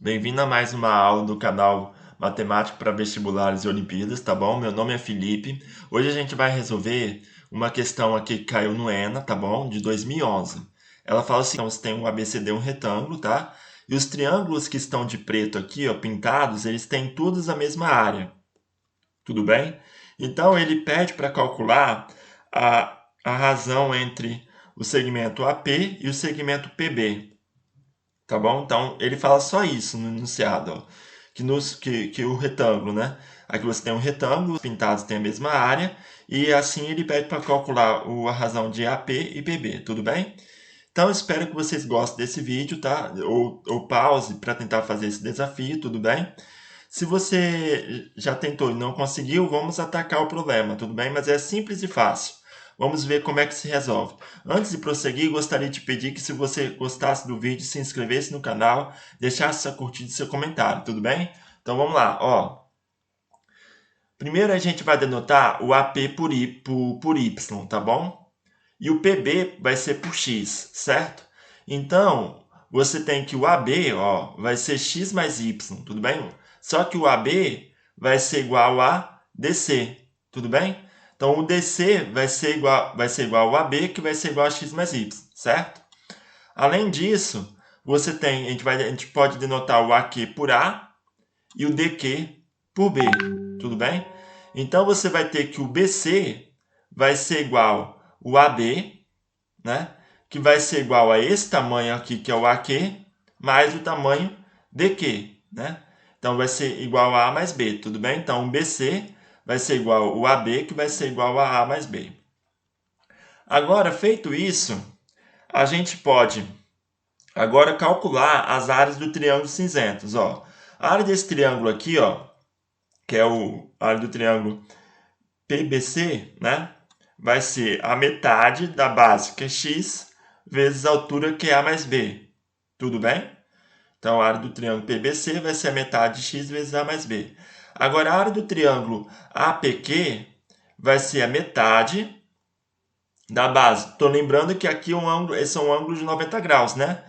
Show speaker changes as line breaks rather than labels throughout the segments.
Bem-vindo a mais uma aula do canal Matemática para Vestibulares e Olimpíadas, tá bom? Meu nome é Felipe. Hoje a gente vai resolver uma questão aqui que caiu no ENA, tá bom? De 2011. Ela fala assim, então, você tem um ABCD, um retângulo, tá? E os triângulos que estão de preto aqui, ó, pintados, eles têm todos a mesma área, tudo bem? Então, ele pede para calcular a razão entre o segmento AP e o segmento PB. Tá bom? Então, ele fala só isso no enunciado, ó, que o retângulo, né? Aqui você tem um retângulo, os pintados têm a mesma área, e assim ele pede para calcular a razão de AP e PB, tudo bem? Então, espero que vocês gostem desse vídeo, tá? Ou pause para tentar fazer esse desafio, tudo bem? Se você já tentou e não conseguiu, vamos atacar o problema, tudo bem? Mas é simples e fácil. Vamos ver como é que se resolve. Antes de prosseguir, gostaria de pedir que, se você gostasse do vídeo, se inscrevesse no canal, deixasse sua curtida e seu comentário, tudo bem? Então vamos lá, ó. Primeiro a gente vai denotar o AP por Y, tá bom? E o PB vai ser por X, certo? Então, você tem que o AB, ó, vai ser X mais Y, tudo bem? Só que o AB vai ser igual a DC, tudo bem? Então, o DC vai ser igual ao AB, que vai ser igual a X mais Y, certo? Além disso, a gente pode denotar o AQ por A e o DQ por B, tudo bem? Então, você vai ter que o BC vai ser igual ao AB, né? Que vai ser igual a esse tamanho aqui, que é o AQ, mais o tamanho DQ, né? Então, vai ser igual a A mais B, tudo bem? Então, o BC vai ser igual ao AB, que vai ser igual a A mais B. Agora, feito isso, a gente pode agora calcular as áreas do triângulo cinzentos, ó. A área desse triângulo aqui, ó, que é a área do triângulo PBC, né? Vai ser a metade da base, que é x, vezes a altura, que é a mais b. Tudo bem? Então, a área do triângulo PBC vai ser a metade de x vezes a mais b. Agora, a área do triângulo APQ vai ser a metade da base. Estou lembrando que aqui esse é um ângulo de 90 graus, né?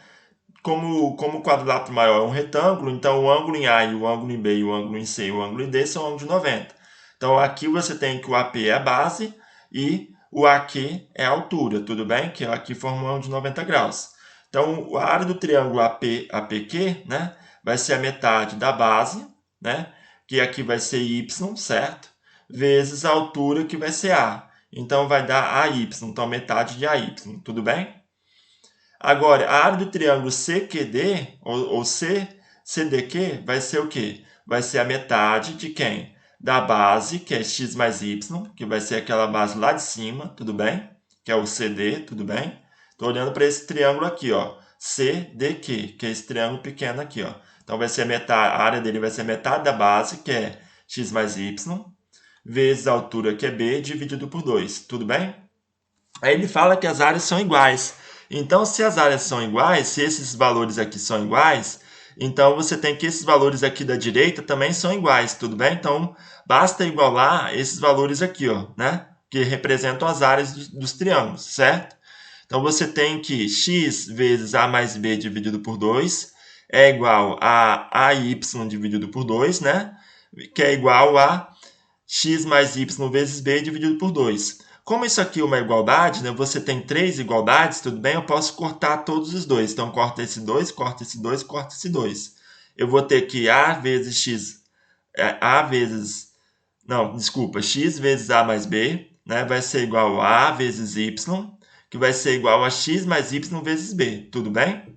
Como o quadrilátero maior é um retângulo, então o ângulo em A e o ângulo em B e o ângulo em C e o ângulo em D são ângulos de 90. Então aqui você tem que o AP é a base e o AQ é a altura, tudo bem? Que aqui forma um ângulo de 90 graus. Então a área do triângulo APQ, né, vai ser a metade da base, né, que aqui vai ser Y, certo? Vezes a altura, que vai ser A. Então vai dar AY, então metade de AY, tudo bem? Agora, a área do triângulo CQD, ou CDQ, vai ser o quê? Vai ser a metade de quem? Da base, que é x mais y, que vai ser aquela base lá de cima, tudo bem? Que é o CD, tudo bem? Estou olhando para esse triângulo aqui, ó, CDQ, que é esse triângulo pequeno aqui, ó. Então, vai ser a área dele vai ser metade da base, que é x mais y, vezes a altura, que é b, dividido por 2, tudo bem? Aí ele fala que as áreas são iguais. Então, se as áreas são iguais, se esses valores aqui são iguais, então você tem que esses valores aqui da direita também são iguais, tudo bem? Então, basta igualar esses valores aqui, ó, né? Que representam as áreas dos triângulos, certo? Então, você tem que x vezes a mais b dividido por 2 é igual a AY dividido por 2, né? Que é igual a x mais y vezes b dividido por 2. Como isso aqui é uma igualdade, né, você tem três igualdades, tudo bem? Eu posso cortar todos os dois. Então, corta esse 2, corta esse 2, corta esse 2. Eu vou ter que a vezes x, a vezes, não, desculpa, x vezes a mais b, né, vai ser igual a vezes y, que vai ser igual a x mais y vezes b, tudo bem?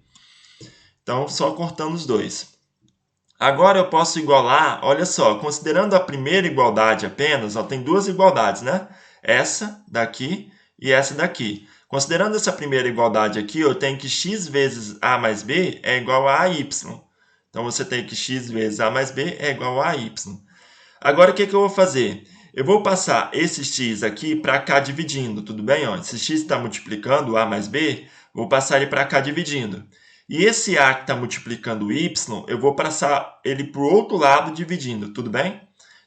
Então, só cortando os dois. Agora eu posso igualar, olha só, considerando a primeira igualdade apenas, ó, tem duas igualdades, né? Essa daqui e essa daqui. Considerando essa primeira igualdade aqui, eu tenho que x vezes a mais b é igual a y. Então, você tem que x vezes a mais b é igual a y. Agora, o que eu vou fazer? Eu vou passar esse x aqui para cá dividindo, tudo bem? Ó, esse x está multiplicando a mais b, vou passar ele para cá dividindo. E esse a que está multiplicando o y, eu vou passar ele para o outro lado dividindo, tudo bem?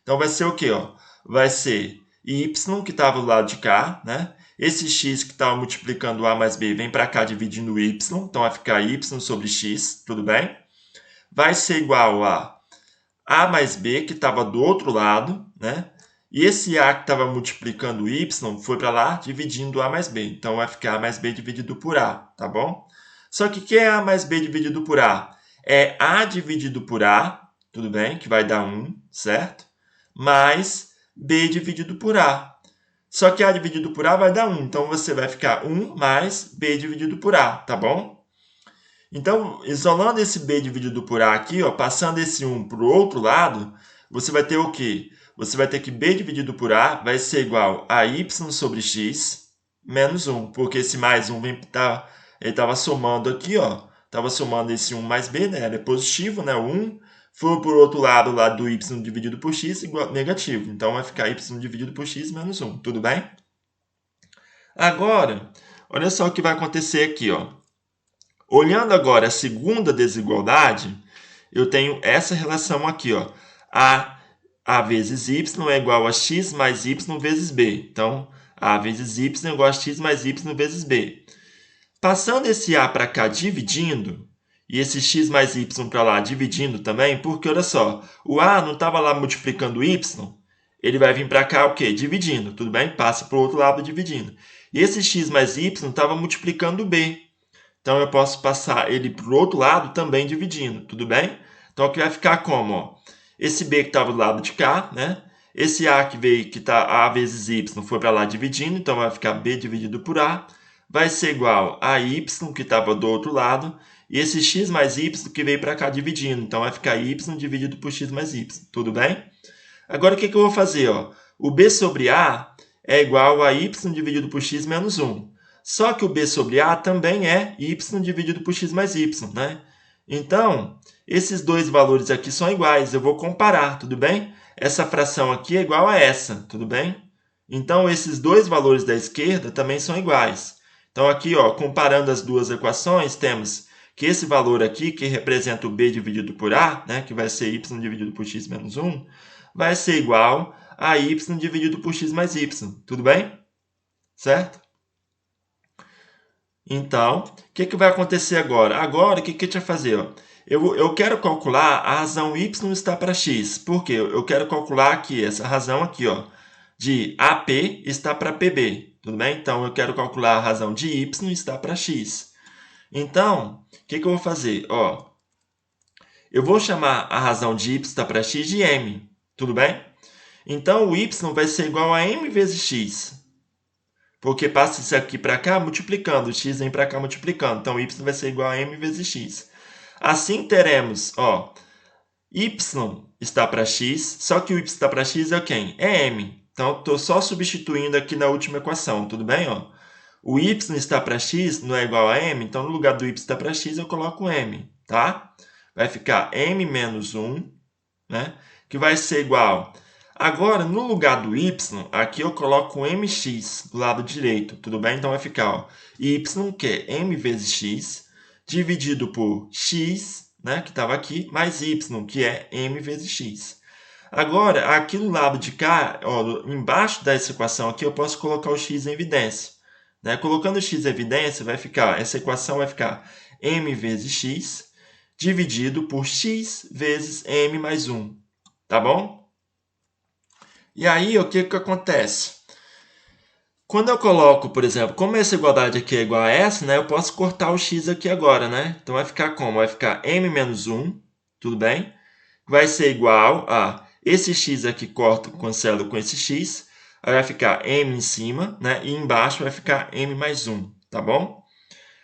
Então, vai ser o quê? Ó? Vai ser y, que estava do lado de cá, né? Esse x que estava multiplicando a mais b vem para cá dividindo o y, então vai ficar y sobre x, tudo bem? vai ser igual a mais b, que estava do outro lado, né? E esse a que estava multiplicando o y foi para lá dividindo a mais b. Então, vai ficar a mais b dividido por a, tá bom? Só que o que é a mais b dividido por a? É a dividido por a, tudo bem? Que vai dar 1, certo? Mais b dividido por a. Só que a dividido por a vai dar 1. Então, você vai ficar 1 mais b dividido por a, tá bom? Então, isolando esse b dividido por a aqui, ó, passando esse 1 para o outro lado, você vai ter o quê? Você vai ter que b dividido por a vai ser igual a y sobre x menos 1, porque esse mais 1 ele estava somando aqui, ó, estava somando esse 1 mais b, né? Ele é positivo, né? O 1 foi para o outro lado lá do y dividido por x igual negativo. Então, vai ficar y dividido por x menos 1, tudo bem? Agora, olha só o que vai acontecer aqui, ó. Olhando agora a segunda desigualdade, eu tenho essa relação aqui, ó. A vezes y é igual a x mais y vezes b. Então, a vezes y é igual a x mais y vezes b. Passando esse a para cá dividindo, e esse x mais y para lá dividindo também, porque olha só, o a não estava lá multiplicando y, ele vai vir para cá o quê? Dividindo, tudo bem? Passa para o outro lado dividindo. E esse x mais y estava multiplicando o b. Então, eu posso passar ele para o outro lado também dividindo, tudo bem? Então, aqui vai ficar como? Ó, esse b que estava do lado de cá, né? Esse a que veio, que está a vezes y, foi para lá dividindo, então vai ficar b dividido por a. Vai ser igual a y, que estava do outro lado, e esse x mais y que veio para cá dividindo. Então, vai ficar y dividido por x mais y, tudo bem? Agora, o que eu vou fazer? Ó? O b sobre a é igual a y dividido por x menos 1. Só que o b sobre a também é y dividido por x mais y, né? Então, esses dois valores aqui são iguais. Eu vou comparar, tudo bem? Essa fração aqui é igual a essa, tudo bem? Então, esses dois valores da esquerda também são iguais. Então, aqui, ó, comparando as duas equações, temos que esse valor aqui, que representa o b dividido por a, né, que vai ser y dividido por x menos 1, vai ser igual a y dividido por x mais y, tudo bem? Certo? Então, o que vai acontecer agora? Agora, o que a gente vai fazer? Ó? Eu quero calcular a razão y está para x. Por quê? Eu quero calcular aqui, essa razão aqui, ó, de AP está para PB. Tudo bem? Então, eu quero calcular a razão de y está para x. Então, o que eu vou fazer? Ó, eu vou chamar a razão de y está para x de m. Tudo bem? Então, o y vai ser igual a m vezes x. Porque passa isso aqui para cá multiplicando, o x vem para cá multiplicando. Então, y vai ser igual a m vezes x. Assim, teremos, ó, y está para x, só que o y está para x é quem? É m. Então, estou só substituindo aqui na última equação, tudo bem? Ó? O y está para x não é igual a m, então no lugar do y está para x eu coloco m, tá? Vai ficar m menos 1, né? Que vai ser igual... Agora, no lugar do y, aqui eu coloco mx do lado direito, tudo bem? Então, vai ficar, ó, y, que é m vezes x, dividido por x, né, que estava aqui, mais y, que é m vezes x. Agora, aqui do lado de cá, ó, embaixo dessa equação aqui, eu posso colocar o x em evidência. Né? Colocando o x em evidência, vai ficar, essa equação vai ficar m vezes x, dividido por x vezes m mais 1, tá bom? E aí, o que acontece? Quando eu coloco, por exemplo, como essa igualdade aqui é igual a essa, né, eu posso cortar o x aqui agora, né? Então, vai ficar como? Vai ficar m menos 1, tudo bem? Vai ser igual a esse x aqui, corto, cancelo com esse x. Aí vai ficar m em cima, né? E embaixo vai ficar m mais 1, tá bom?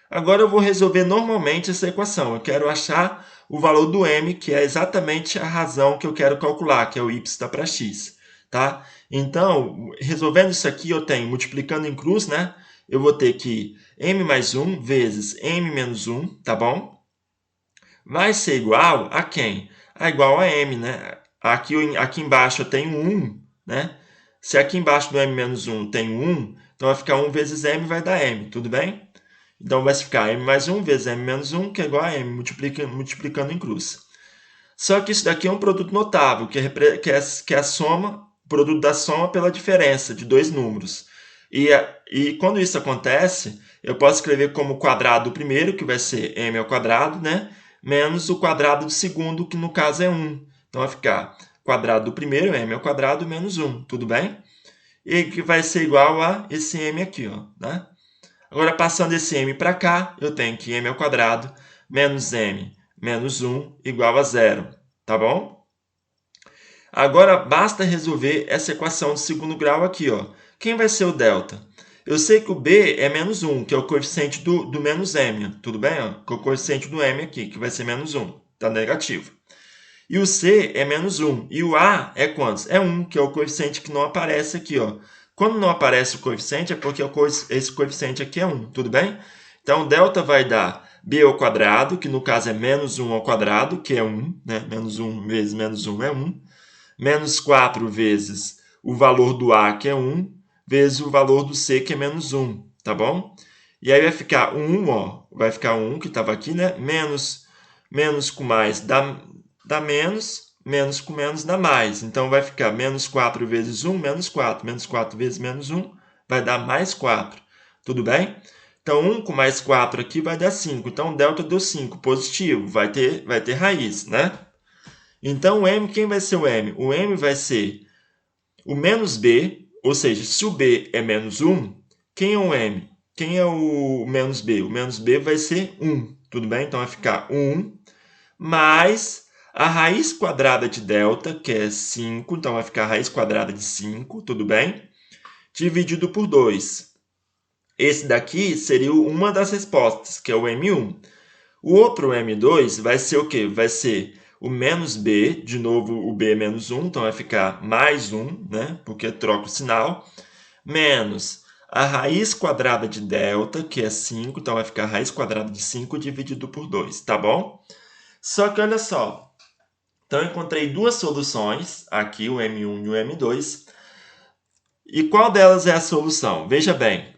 Agora, eu vou resolver normalmente essa equação. Eu quero achar o valor do m, que é exatamente a razão que eu quero calcular, que é o y está para x. Tá? Então, resolvendo isso aqui, eu tenho, multiplicando em cruz, né? Eu vou ter que m mais 1 vezes m menos 1, tá bom? Vai ser igual a quem? Igual a m, né? Aqui embaixo eu tenho 1, né? Se aqui embaixo do m menos 1 tem 1, então vai ficar 1 vezes m vai dar m, tudo bem? Então, vai ficar m mais 1 vezes m menos 1, que é igual a m, multiplicando em cruz. Só que isso daqui é um produto notável, que é a soma, produto da soma pela diferença de dois números. E quando isso acontece, eu posso escrever como quadrado o primeiro, que vai ser m ao quadrado, né? menos o quadrado do segundo, que no caso é 1. Então, vai ficar quadrado do primeiro, m ao quadrado, menos 1, tudo bem? E que vai ser igual a esse m aqui, ó, né? Agora, passando esse m para cá, eu tenho que m ao quadrado menos m menos 1 igual a 0, tá bom? Agora, basta resolver essa equação de segundo grau aqui, ó. Quem vai ser o delta? Eu sei que o b é menos 1, que é o coeficiente do menos m, tudo bem? Ó? Que é o coeficiente do m aqui, que vai ser menos 1, tá negativo. E o c é menos 1. E o a é quantos? É 1, que é o coeficiente que não aparece aqui, ó. Quando não aparece o coeficiente, é porque esse coeficiente aqui é 1, tudo bem? Então, delta vai dar b ao quadrado, que no caso é menos 1 ao quadrado, que é 1, né? Menos 1 vezes menos 1 é 1. Menos 4 vezes o valor do a, que é 1, vezes o valor do c, que é menos 1, tá bom? E aí vai ficar 1, ó, vai ficar 1, que estava aqui, né? Menos com mais dá menos, menos com menos dá mais. Então, vai ficar menos 4 vezes 1, menos 4. Menos 4 vezes menos 1 vai dar mais 4. Tudo bem? Então, 1 com mais 4 aqui vai dar 5. Então, o delta deu 5, positivo. Vai ter raiz, né? Então, o m, quem vai ser o m? O m vai ser o menos b, ou seja, se o b é menos 1, quem é o m? Quem é o menos b? O menos b vai ser 1, tudo bem? Então, vai ficar 1 mais a raiz quadrada de delta, que é 5, então vai ficar a raiz quadrada de 5, tudo bem? Dividido por 2. Esse daqui seria uma das respostas, que é o m1. O outro m2 vai ser o quê? Vai ser o menos b, de novo o b é menos 1, então vai ficar mais 1, né? Porque troca o sinal, menos a raiz quadrada de delta, que é 5, então vai ficar a raiz quadrada de 5 dividido por 2, tá bom? Só que olha só, então eu encontrei duas soluções, aqui o m1 e o m2, e qual delas é a solução? Veja bem,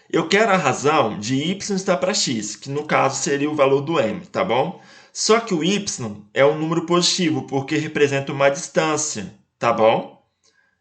eu quero a razão de y estar para x, que no caso seria o valor do m, tá bom? Só que o y é um número positivo, porque representa uma distância, tá bom?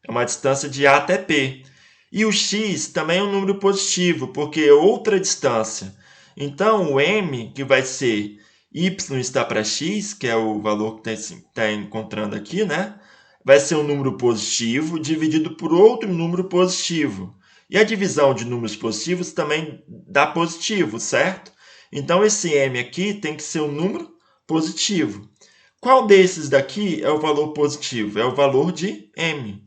É uma distância de a até p. E o x também é um número positivo, porque é outra distância. Então, o m, que vai ser y está para x, que é o valor que está encontrando aqui, né? Vai ser um número positivo dividido por outro número positivo. E a divisão de números positivos também dá positivo, certo? Então, esse m aqui tem que ser um número positivo. Qual desses daqui é o valor positivo? É o valor de m,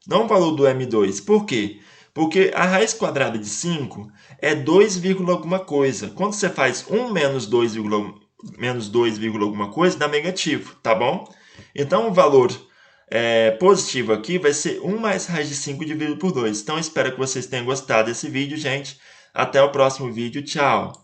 não o valor do m2. Por quê? Porque a raiz quadrada de 5 é 2, alguma coisa. Quando você faz 1 menos 2, alguma coisa, dá negativo, tá bom? Então, o valor positivo aqui vai ser 1 mais raiz de 5 dividido por 2. Então, espero que vocês tenham gostado desse vídeo, gente. Até o próximo vídeo. Tchau!